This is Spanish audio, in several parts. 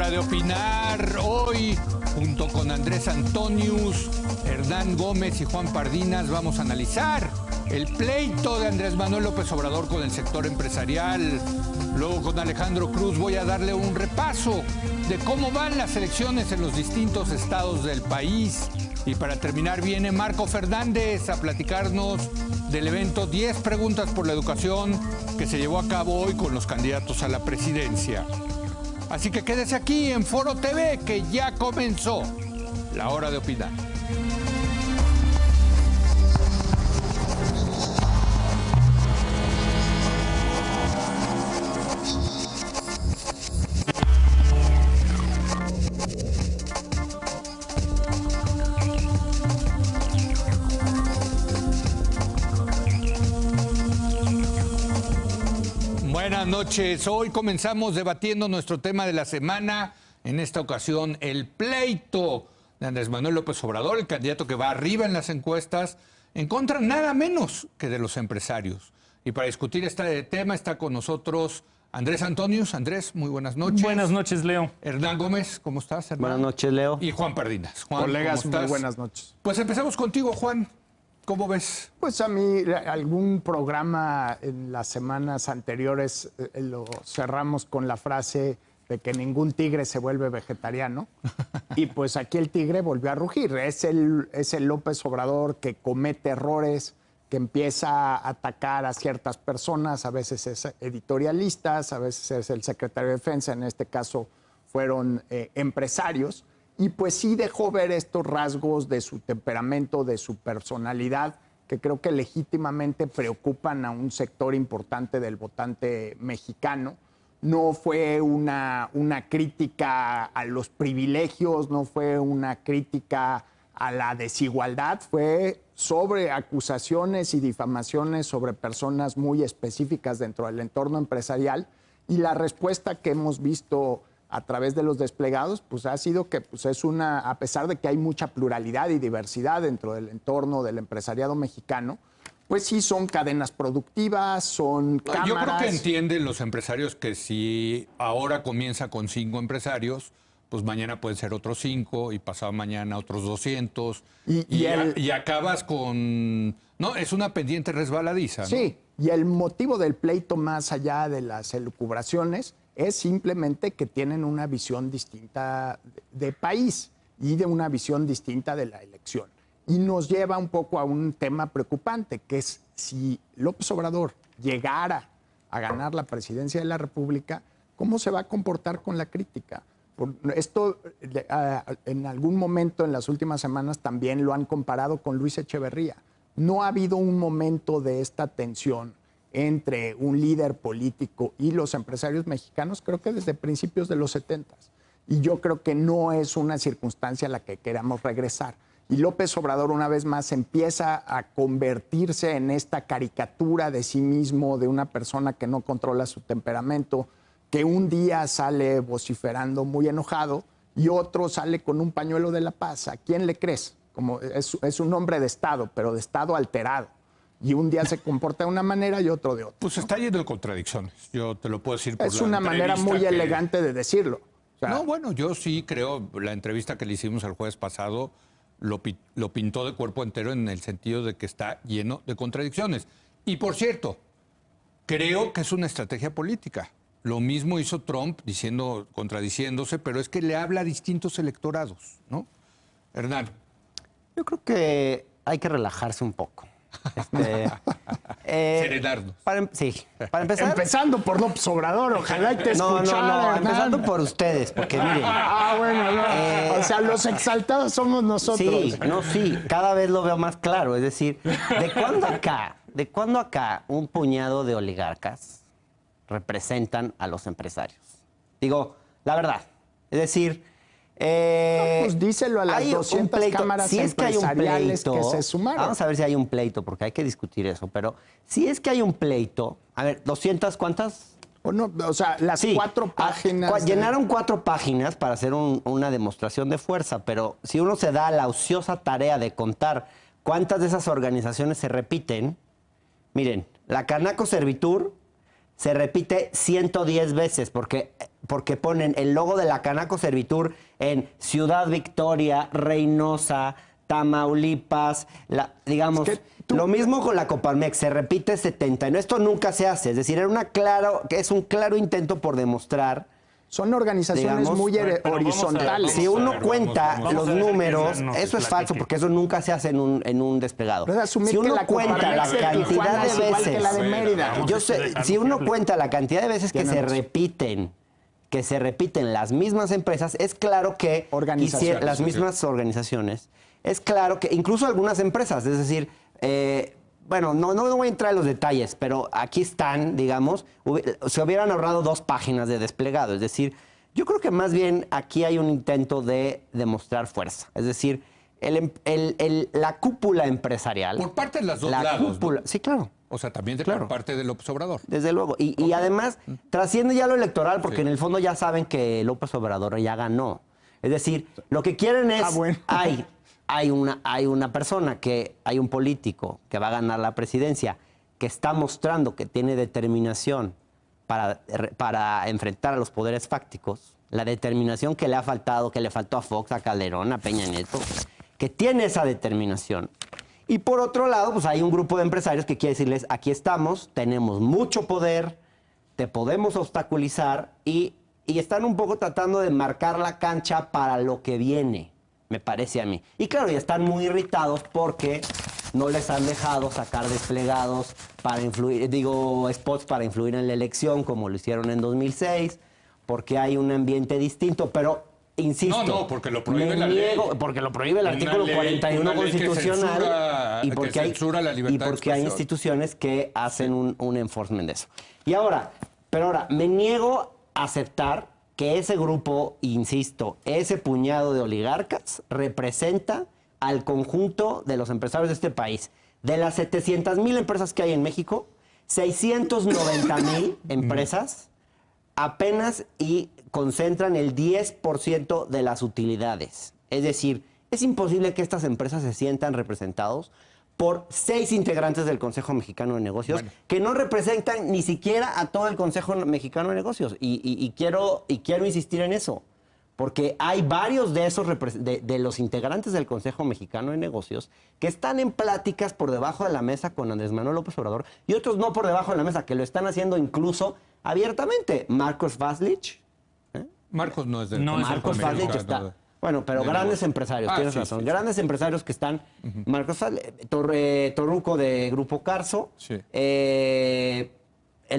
Hora de opinar hoy, junto con Andrés Antonius, Hernán Gómez y Juan Pardinas, vamos a analizar el pleito de Andrés Manuel López Obrador con el sector empresarial. Luego con Alejandro Cruz voy a darle un repaso de cómo van las elecciones en los distintos estados del país. Y para terminar viene Marco Fernández a platicarnos del evento 10 preguntas por la educación que se llevó a cabo hoy con los candidatos a la presidencia. Así que quédese aquí en Foro TV, que ya comenzó la hora de opinar. Buenas noches. Hoy comenzamos debatiendo nuestro tema de la semana. En esta ocasión, el pleito de Andrés Manuel López Obrador, el candidato que va arriba en las encuestas, en contra nada menos que de los empresarios. Y para discutir este tema está con nosotros Andrés Antonius. Andrés, muy buenas noches. Buenas noches, Leo. Hernán Gómez, ¿cómo estás, Hernán? Buenas noches, Leo. Y Juan Pardinas. Juan, colegas, ¿cómo estás? muy buenas noches. Pues empezamos contigo, Juan. ¿Cómo ves? Pues a mí algún programa en las semanas anteriores lo cerramos con la frase de que ningún tigre se vuelve vegetariano. Y pues aquí el tigre volvió a rugir. Es el López Obrador que comete errores, que empieza a atacar a ciertas personas, a veces es editorialistas, a veces es el secretario de Defensa, en este caso fueron empresarios. Y pues sí dejó ver estos rasgos de su temperamento, de su personalidad, que creo que legítimamente preocupan a un sector importante del votante mexicano. No fue una crítica a los privilegios, no fue una crítica a la desigualdad, fue sobre acusaciones y difamaciones sobre personas muy específicas dentro del entorno empresarial. Y la respuesta que hemos visto a través de los desplegados, pues ha sido que pues es a pesar de que hay mucha pluralidad y diversidad dentro del entorno del empresariado mexicano, pues sí son cadenas productivas, son cámaras. Yo creo que entienden los empresarios que si ahora comienza con 5 empresarios, pues mañana pueden ser otros 5 y pasado mañana otros 200 y acabas con... No, es una pendiente resbaladiza, ¿no? Sí, y el motivo del pleito más allá de las elucubraciones es simplemente que tienen una visión distinta de país y de una visión distinta de la elección. Y nos lleva un poco a un tema preocupante, que es si López Obrador llegara a ganar la presidencia de la República, ¿cómo se va a comportar con la crítica? Esto en algún momento en las últimas semanas también lo han comparado con Luis Echeverría. No ha habido un momento de esta tensión entre un líder político y los empresarios mexicanos, creo que desde principios de los 70. Y yo creo que no es una circunstancia a la que queramos regresar. Y López Obrador una vez más empieza a convertirse en esta caricatura de sí mismo, de una persona que no controla su temperamento, que un día sale vociferando muy enojado y otro sale con un pañuelo de la paz. ¿A quién le crees? Como es un hombre de Estado, pero de Estado alterado. Y un día se comporta de una manera y otro de otra. Pues está lleno de contradicciones. Yo te lo puedo decir por es una manera muy elegante de decirlo. O sea, no, bueno, yo sí creo, la entrevista que le hicimos el jueves pasado lo pintó de cuerpo entero en el sentido de que está lleno de contradicciones. Y por cierto, creo que es una estrategia política. Lo mismo hizo Trump contradiciéndose, pero es que le habla a distintos electorados, ¿no? Hernán. Yo creo que hay que relajarse un poco. Serenarnos. Sí, para empezar. Empezando por López Obrador, ojalá y te escuchara. No, empezando por ustedes, porque miren. Bueno, no. O sea, los exaltados somos nosotros. Sí, cada vez lo veo más claro. Es decir, ¿de cuándo acá un puñado de oligarcas representan a los empresarios? Digo, la verdad. Es decir, pues díselo a las 200 cámaras si es que hay un empresariales pleito, que se sumaron. Vamos a ver si hay un pleito, porque hay que discutir eso. Pero si es que hay un pleito, a ver, ¿200 cuántas? O sea, las 4 páginas. Llenaron 4 páginas para hacer una demostración de fuerza, pero si uno se da la ociosa tarea de contar cuántas de esas organizaciones se repiten, miren, la Canaco Servitur se repite 110 veces, porque porque ponen el logo de la Canaco Servitur en Ciudad Victoria, Reynosa, Tamaulipas, digamos, lo mismo con la Coparmex, se repite 79. Esto nunca se hace, es decir, es un claro intento por demostrar. Son organizaciones, digamos, muy horizontales. Si uno cuenta los números, eso es falso, porque eso nunca se hace en un desplegado. Si uno cuenta la cantidad de veces, si uno cuenta la cantidad de veces que se repiten las mismas empresas, es claro que las mismas organizaciones, es claro que incluso algunas empresas, es decir, bueno, no voy a entrar en los detalles, pero aquí están, digamos, se hubieran ahorrado 2 páginas de desplegado. Es decir, yo creo que más bien aquí hay un intento de demostrar fuerza. Es decir, la cúpula empresarial. Por parte de las dos lados, ¿no? Sí, claro. O sea, también por parte de López Obrador. Desde luego. Y además, trasciende ya lo electoral, porque en el fondo ya saben que López Obrador ya ganó. Es decir, lo que quieren es... Hay una persona, hay un político que va a ganar la presidencia, que está mostrando que tiene determinación para enfrentar a los poderes fácticos, la determinación que le ha faltado, que le faltó a Fox, a Calderón, a Peña Nieto, que tiene esa determinación. Y por otro lado, pues hay un grupo de empresarios que quiere decirles, aquí estamos, tenemos mucho poder, te podemos obstaculizar y están un poco tratando de marcar la cancha para lo que viene, me parece a mí. Y claro, ya están muy irritados porque no les han dejado sacar desplegados para influir, spots para influir en la elección, como lo hicieron en 2006, porque hay un ambiente distinto, pero insisto, no, porque lo prohíbe la ley. Porque lo prohíbe el artículo 41 constitucional y porque hay instituciones que hacen un enforcement de eso. Pero ahora, me niego a aceptar que ese grupo, insisto, ese puñado de oligarcas representa al conjunto de los empresarios de este país. De las 700,000 empresas que hay en México, 690,000 empresas apenas y concentran el 10% de las utilidades. Es decir, es imposible que estas empresas se sientan representados por 6 integrantes del Consejo Mexicano de Negocios, que no representan ni siquiera a todo el Consejo Mexicano de Negocios. Y quiero insistir en eso, porque hay varios de esos de los integrantes del Consejo Mexicano de Negocios que están en pláticas por debajo de la mesa con Andrés Manuel López Obrador y otros no por debajo de la mesa, que lo están haciendo incluso abiertamente. Marcos Faslich. Marcos no es del Marcos Faslich está... Bueno, pero grandes empresarios, tienes razón. Sí. Grandes empresarios que están... Marcos Torruco de Grupo Carso, el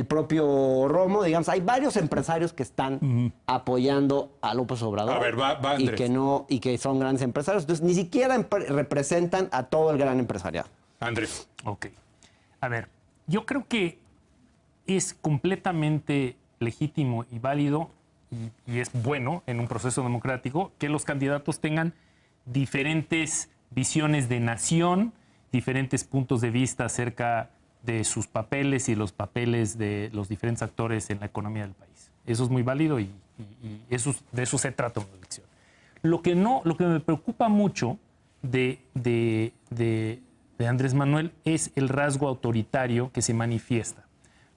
propio Romo, digamos. Hay varios empresarios que están apoyando a López Obrador. A ver, va Andrés. Y que son grandes empresarios. Entonces, ni siquiera representan a todo el gran empresariado. Andrés. Ok. A ver, yo creo que es completamente legítimo y válido y es bueno en un proceso democrático que los candidatos tengan diferentes visiones de nación, diferentes puntos de vista acerca de sus papeles y los papeles de los diferentes actores en la economía del país. Eso es muy válido y de eso se trata una elección. Lo que me preocupa mucho de Andrés Manuel es el rasgo autoritario que se manifiesta.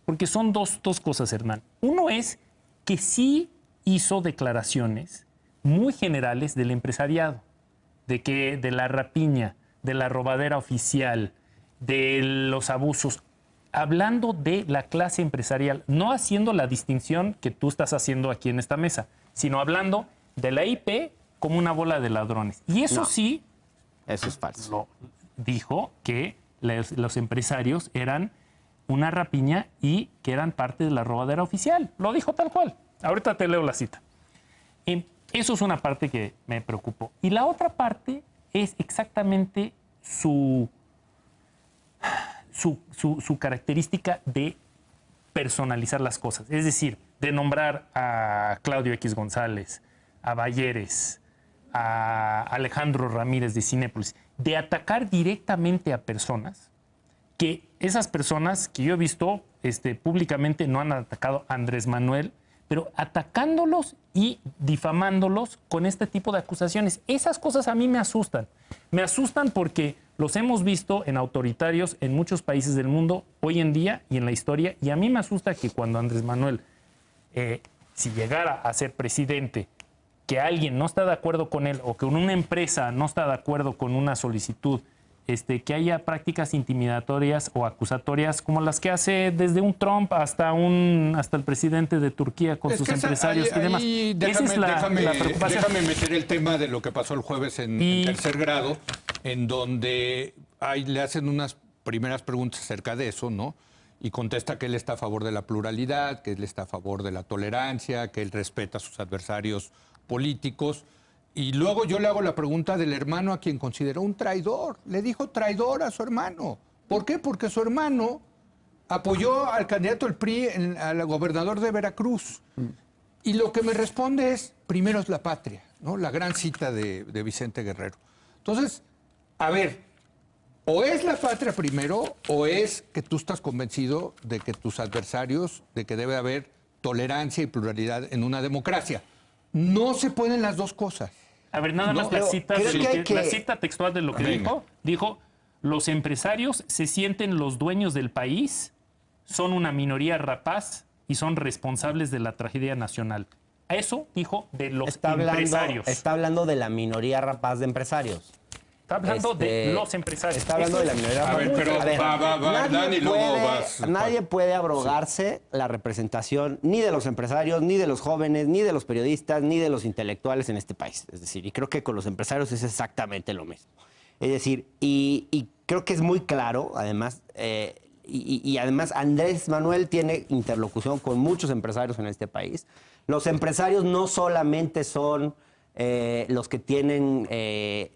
Porque son dos cosas, Hernán. Uno es que sí hizo declaraciones muy generales del empresariado, de la rapiña, de la robadera oficial, de los abusos, hablando de la clase empresarial, no haciendo la distinción que tú estás haciendo aquí en esta mesa, sino hablando de la IP como una bola de ladrones. Y eso sí... Eso es falso. Dijo que los empresarios eran una rapiña y que eran parte de la robadera oficial. Lo dijo tal cual. Ahorita te leo la cita. Eso es una parte que me preocupó. Y la otra parte es exactamente su característica de personalizar las cosas. Es decir, de nombrar a Claudio X González, a Balleres, a Alejandro Ramírez de Cinépolis, de atacar directamente a personas que esas personas que yo he visto públicamente no han atacado a Andrés Manuel, pero atacándolos y difamándolos con este tipo de acusaciones. Esas cosas a mí me asustan. Me asustan porque los hemos visto en autoritarios en muchos países del mundo hoy en día y en la historia. Y a mí me asusta que cuando Andrés Manuel si llegara a ser presidente, que alguien no está de acuerdo con él o que una empresa no está de acuerdo con una solicitud, que haya prácticas intimidatorias o acusatorias como las que hace desde un Trump hasta el presidente de Turquía con sus empresarios y demás. Esa es la preocupación. Déjame meter el tema de lo que pasó el jueves en tercer grado, en donde le hacen unas primeras preguntas acerca de eso, ¿no? Y contesta que él está a favor de la pluralidad, que él está a favor de la tolerancia, que él respeta a sus adversarios políticos. Y luego yo le hago la pregunta del hermano a quien consideró un traidor. Le dijo traidor a su hermano. ¿Por qué? Porque su hermano apoyó al candidato del PRI al gobernador de Veracruz. Y lo que me responde es, primero es la patria, ¿no? La gran cita de Vicente Guerrero. Entonces, a ver, o es la patria primero, o es que tú estás convencido de que tus adversarios, de que debe haber tolerancia y pluralidad en una democracia. No se pueden las dos cosas. A ver, nada más la cita textual de lo que dijo, los empresarios se sienten los dueños del país, son una minoría rapaz y son responsables de la tragedia nacional. Eso dijo de los empresarios. Está hablando de la minoría rapaz de empresarios. Está hablando de los empresarios. Está hablando de la minoría rapaz. A ver, pero va, Dani, luego vas. Nadie puede abrogarse la representación ni de los empresarios, ni de los jóvenes, ni de los periodistas, ni de los intelectuales en este país. Es decir, y creo que con los empresarios es exactamente lo mismo. Es decir, y creo que es muy claro, además, y además Andrés Manuel tiene interlocución con muchos empresarios en este país. Los empresarios no solamente son los que tienen...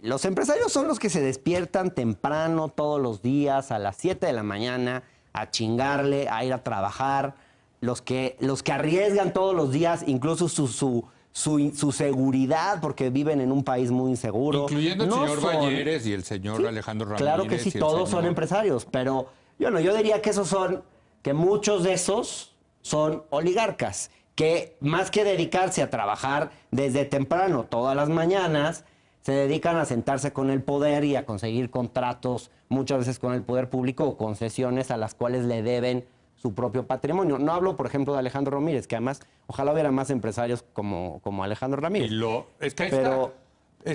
los empresarios son los que se despiertan temprano todos los días a las 7 de la mañana a chingarle, a ir a trabajar, los que arriesgan todos los días incluso su seguridad porque viven en un país muy inseguro. Incluyendo el señor Valleres y el señor Alejandro Ramírez. Claro que sí, todos son empresarios, pero yo diría que muchos de esos son oligarcas, que más que dedicarse a trabajar desde temprano todas las mañanas, se dedican a sentarse con el poder y a conseguir contratos, muchas veces con el poder público o concesiones a las cuales le deben su propio patrimonio. No hablo, por ejemplo, de Alejandro Ramírez, que además ojalá hubiera más empresarios como Alejandro Ramírez. Es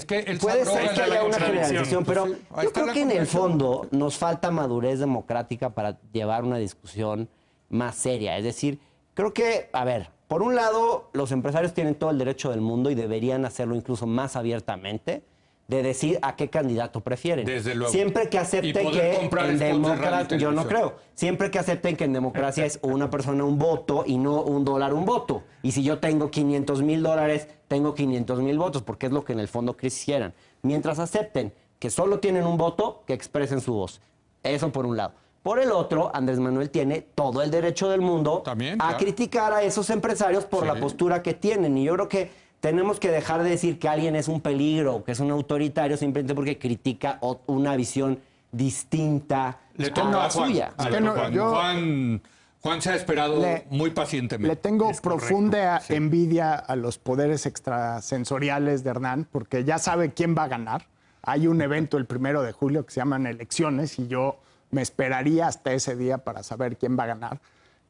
que puede ser que haya una generalización, pero yo creo que en el fondo nos falta madurez democrática para llevar una discusión más seria. Es decir, creo que, a ver, por un lado, los empresarios tienen todo el derecho del mundo y deberían hacerlo incluso más abiertamente, de decir a qué candidato prefieren. Desde luego. Siempre que acepten que en democracia, yo no creo, siempre que acepten que en democracia es una persona un voto y no $1 un voto. Y si yo tengo $500,000, tengo 500,000 votos, porque es lo que en el fondo quisieran. Mientras acepten que solo tienen un voto, que expresen su voz. Eso por un lado. Por el otro, Andrés Manuel tiene todo el derecho del mundo a criticar a esos empresarios por la postura que tienen. Y yo creo que tenemos que dejar de decir que alguien es un peligro, que es un autoritario, simplemente porque critica una visión distinta a la suya. Juan se ha esperado muy pacientemente. Le tengo profunda envidia a los poderes extrasensoriales de Hernán, porque ya sabe quién va a ganar. Hay un evento el 1 de julio que se llaman elecciones y yo me esperaría hasta ese día para saber quién va a ganar.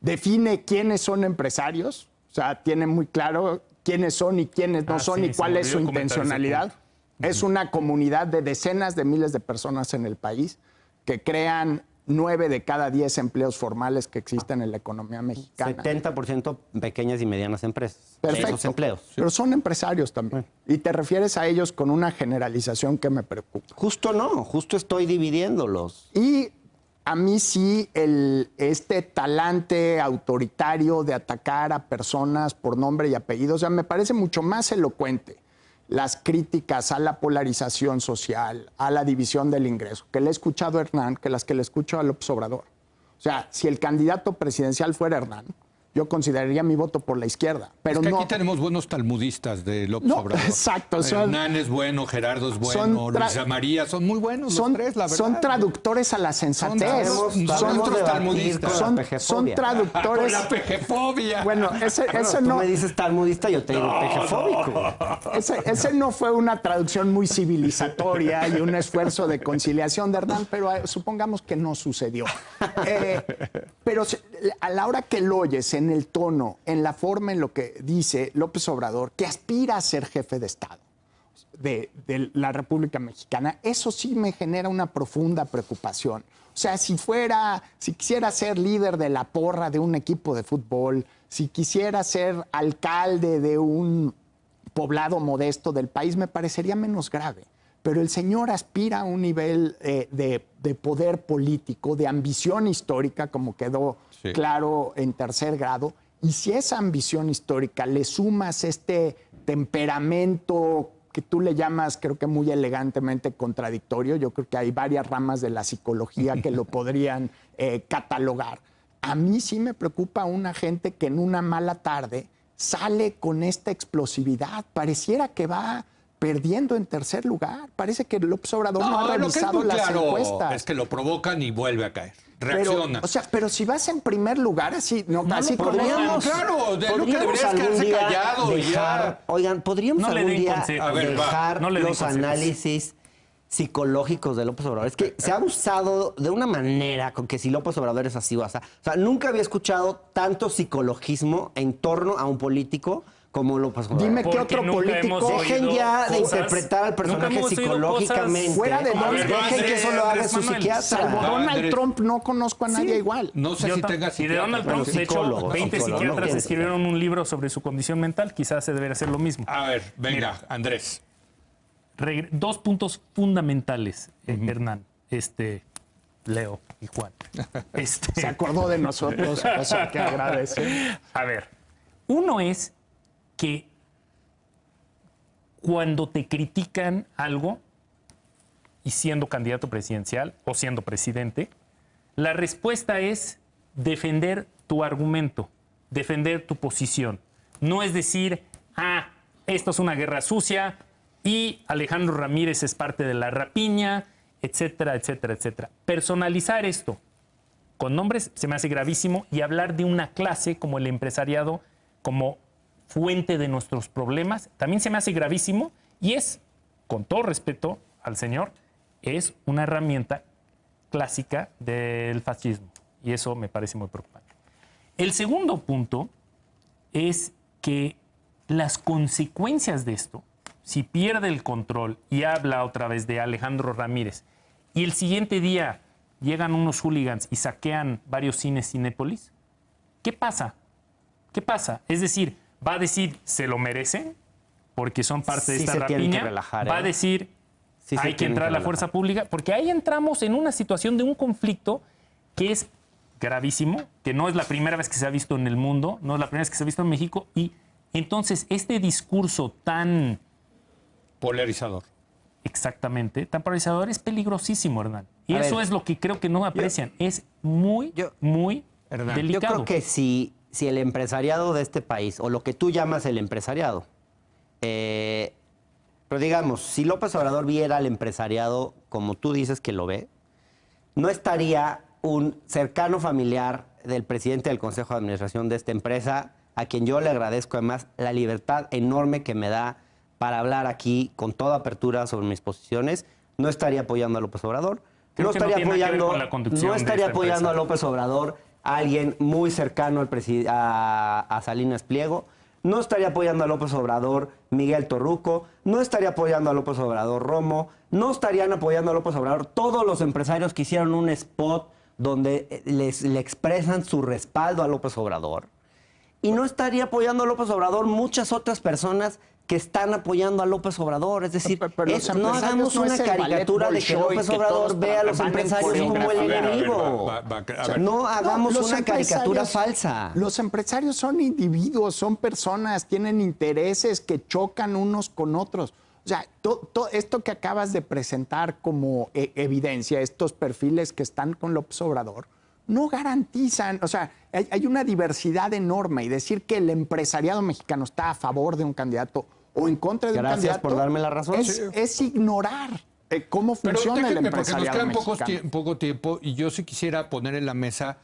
Define quiénes son empresarios, o sea, tiene muy claro quiénes son y quiénes no son y cuál es su intencionalidad. Es una comunidad de decenas de miles de personas en el país que crean 9 de cada 10 empleos formales que existen en la economía mexicana. 70% pequeñas y medianas empresas. Perfecto. Esos empleos. Pero son empresarios también. Y te refieres a ellos con una generalización que me preocupa. Justo no, justo estoy dividiéndolos. Y a mí sí este talante autoritario de atacar a personas por nombre y apellido, o sea, me parece mucho más elocuente las críticas a la polarización social, a la división del ingreso, que le he escuchado a Hernán, que las que le escucho a López Obrador. O sea, si el candidato presidencial fuera Hernán, yo consideraría mi voto por la izquierda. Pero es que no, aquí tenemos buenos talmudistas de López Obrador. Exacto. Hernán es bueno, Gerardo es bueno, Luisa María, son muy buenos los tres, la verdad. Son traductores a la sensatez. Son nuestros talmudistas. Son traductores. La pejefobia. Bueno, ese tú no. me dices talmudista, yo te digo pejefóbico. Ese no fue una traducción muy civilizatoria y un esfuerzo de conciliación de Hernán, pero supongamos que no sucedió. Pero a la hora que lo oyes, en el tono, en la forma en lo que dice López Obrador, que aspira a ser jefe de Estado de la República Mexicana, eso sí me genera una profunda preocupación. O sea, si quisiera ser líder de la porra de un equipo de fútbol, si quisiera ser alcalde de un poblado modesto del país, me parecería menos grave. Pero el señor aspira a un nivel de poder político, de ambición histórica, como quedó claro en tercer grado. Y si esa ambición histórica le sumas este temperamento que tú le llamas, creo que muy elegantemente, contradictorio, yo creo que hay varias ramas de la psicología que lo podrían catalogar. A mí sí me preocupa una gente que en una mala tarde sale con esta explosividad. Pareciera que va perdiendo en tercer lugar. Parece que López Obrador no ha revisado las encuestas. Es que lo provocan y vuelve a caer. Reacciona. Pero si vas en primer lugar, así podríamos, claro, de lo que podríamos deberías algún quedarse día callado. dejar, oigan, podríamos No le algún den día consejos. A ver, dejar no le den los consejos. análisis psicológicos de López Obrador. Es que se ha usado de una manera con que si López Obrador es así o así. O sea, nunca había escuchado tanto psicologismo en torno a un político como López Obrador. Dime qué Porque otro nunca político. hemos Dejen oído ya de cosas. interpretar al Nunca personaje hemos oído psicológicamente. cosas. Fuera de Dejen que eso lo haga su Manuel, psiquiatra. Salvo Donald Andrés. Trump, no conozco a nadie igual. No sé si tenga Y de psiquiatra, Donald pero Trump, de hecho, psicólogo, 20 psicólogo, no psiquiatras tiene escribieron un libro sobre su condición mental. Quizás se debería hacer lo mismo. A ver, venga, Mira. Andrés. Dos puntos fundamentales, Hernán, Leo y Juan. Se acordó de nosotros, cosa que agradece. A ver, uno es que cuando te critican algo y siendo candidato presidencial o siendo presidente, la respuesta es defender tu argumento, defender tu posición. No es decir, esto es una guerra sucia y Alejandro Ramírez es parte de la rapiña, etcétera, etcétera, etcétera. Personalizar esto con nombres se me hace gravísimo y hablar de una clase como el empresariado como fuente de nuestros problemas también se me hace gravísimo y es, con todo respeto al señor, es una herramienta clásica del fascismo y eso me parece muy preocupante. El segundo punto es que las consecuencias de esto, si pierde el control y habla otra vez de Alejandro Ramírez y el siguiente día llegan unos hooligans y saquean varios cines Cinépolis, ¿qué pasa? ¿Qué pasa? Es decir, ¿va a decir se lo merecen porque son parte de Sí esta se tienen que rapiña? relajar, ¿Va a decir Sí se hay que tienen entrar a la relajar. fuerza pública? Porque ahí entramos en una situación de un conflicto que es gravísimo, que no es la primera vez que se ha visto en el mundo, no es la primera vez que se ha visto en México y entonces este discurso tan Polarizador. exactamente, tan polarizador es peligrosísimo, Hernán. Y A eso ver, es lo que creo que no aprecian. Es muy, muy Hernán, delicado. Yo creo que si el empresariado de este país, o lo que tú llamas el empresariado, pero digamos, si López Obrador viera al empresariado como tú dices que lo ve, no estaría un cercano familiar del presidente del Consejo de Administración de esta empresa, a quien yo le agradezco además la libertad enorme que me da para hablar aquí con toda apertura sobre mis posiciones, no estaría apoyando a López Obrador. Creo No que no estaría tiene nada que ver apoyando, con la conducción no de estaría esta apoyando a empresa. López Obrador, a alguien muy cercano a Salinas Pliego. No estaría apoyando a López Obrador Miguel Torruco, no estaría apoyando a López Obrador Romo, no estarían apoyando a López Obrador todos los empresarios que hicieron un spot donde le expresan su respaldo a López Obrador. Y no estaría apoyando a López Obrador muchas otras personas que están apoyando a López Obrador. Es decir, Pero los no empresarios hagamos no una es el caricatura ballet de que Bolshoi López que Obrador todos ve a los van en empresarios como el coreografía. enemigo. A ver. No hagamos Los una caricatura empresarios- falsa. Los empresarios son individuos, son personas, tienen intereses que chocan unos con otros. O sea, esto que acabas de presentar como evidencia, estos perfiles que están con López Obrador, no garantizan, o sea, hay una diversidad enorme y decir que el empresariado mexicano está a favor de un candidato o en contra de un Gracias candidato por darme la razón. es ignorar cómo Pero funciona el déjenme, porque nos empresariado queda mexicano. poco tiempo y yo sí quisiera poner en la mesa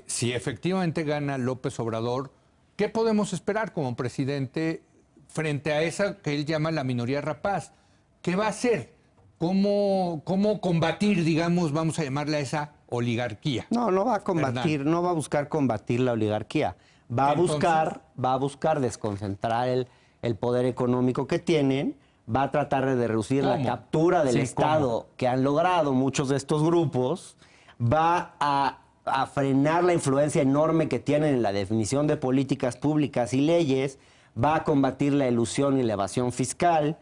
si efectivamente gana López Obrador, ¿qué podemos esperar como presidente frente a esa que él llama la minoría rapaz? ¿Qué va a hacer? ¿Cómo combatir, digamos, vamos a llamarle a esa oligarquía. No, no va a combatir, no va a buscar combatir la oligarquía. Va a buscar desconcentrar el poder económico que tienen, va a tratar de reducir la captura del Estado que han logrado muchos de estos grupos, va a frenar la influencia enorme que tienen en la definición de políticas públicas y leyes, va a combatir la elusión y la evasión fiscal,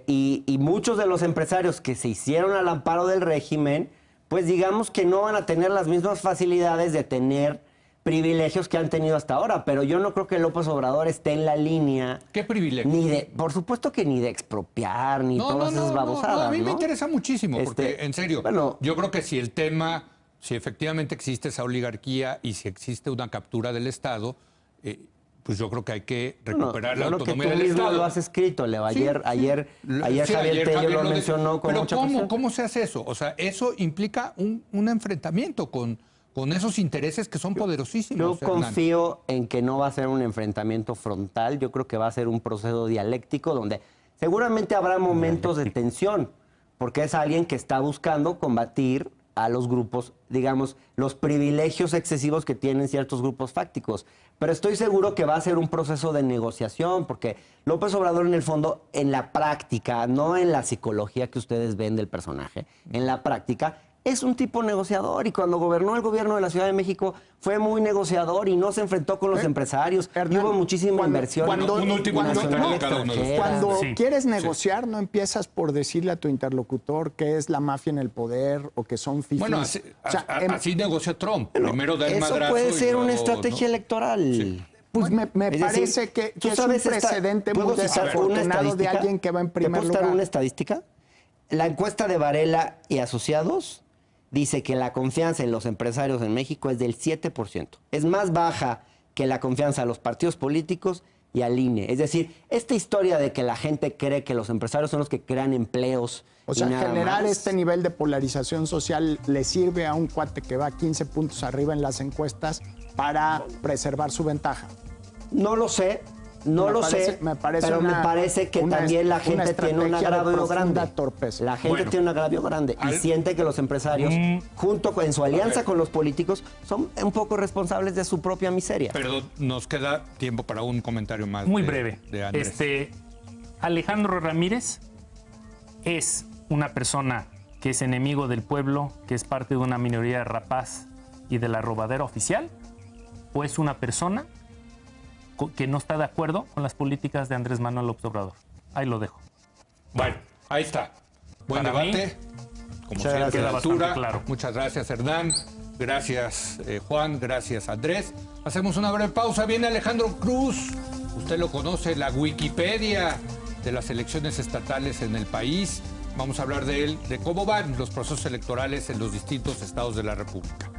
y muchos de los empresarios que se hicieron al amparo del régimen, pues digamos que no van a tener las mismas facilidades de tener privilegios que han tenido hasta ahora, pero yo no creo que López Obrador esté en la línea. ¿Qué privilegios? Por supuesto que ni de expropiar, ni todas esas babosadas. No, a mí me interesa muchísimo, porque en serio, bueno, yo creo que si efectivamente existe esa oligarquía y si existe una captura del Estado, pues yo creo que hay que recuperar la autonomía del Estado. Lo has escrito, Leo. Ayer Javier Tello lo mencionó con mucha pasión. Pero ¿cómo se hace eso? O sea, eso implica un enfrentamiento con esos intereses que son poderosísimos. Yo confío en que no va a ser un enfrentamiento frontal. Yo creo que va a ser un proceso dialéctico donde seguramente habrá momentos de tensión, porque es alguien que está buscando combatir a los grupos, digamos, los privilegios excesivos que tienen ciertos grupos fácticos. Pero estoy seguro que va a ser un proceso de negociación, porque López Obrador, en el fondo, en la práctica, no en la psicología que ustedes ven del personaje, en la práctica, es un tipo negociador, y cuando gobernó el gobierno de la Ciudad de México fue muy negociador y no se enfrentó con los empresarios. Hernán, hubo muchísima inversión. Cuando quieres negociar, no empiezas por decirle a tu interlocutor que es la mafia en el poder o que son fifís. Bueno, así negoció Trump. Primero da el madrazo. Eso puede ser una estrategia electoral. Sí. Pues me parece que es un precedente muy desafortunado de alguien que va en primer lugar. ¿Te puedo dar una estadística? La encuesta de Varela y Asociados dice que la confianza en los empresarios en México es del 7%. Es más baja que la confianza a los partidos políticos y al INE. Es decir, esta historia de que la gente cree que los empresarios son los que crean empleos. O sea, generar este nivel de polarización social le sirve a un cuate que va 15 puntos arriba en las encuestas para preservar su ventaja. No lo sé. Me parece que también la gente tiene un agravio grande. La gente tiene un agravio grande y siente que los empresarios, en su alianza con los políticos, son un poco responsables de su propia miseria. Pero nos queda tiempo para un comentario más. Muy breve. De Andrés. Alejandro Ramírez es una persona que es enemigo del pueblo, que es parte de una minoría rapaz y de la robadera oficial, o es una persona que no está de acuerdo con las políticas de Andrés Manuel López Obrador. Ahí lo dejo. Bueno, ahí está. Buen Para debate. Como siempre, la altura. Claro. Muchas gracias, Hernán. Gracias, Juan. Gracias, Andrés. Hacemos una breve pausa. Viene Alejandro Cruz. Usted lo conoce, la Wikipedia de las elecciones estatales en el país. Vamos a hablar de él, de cómo van los procesos electorales en los distintos estados de la República.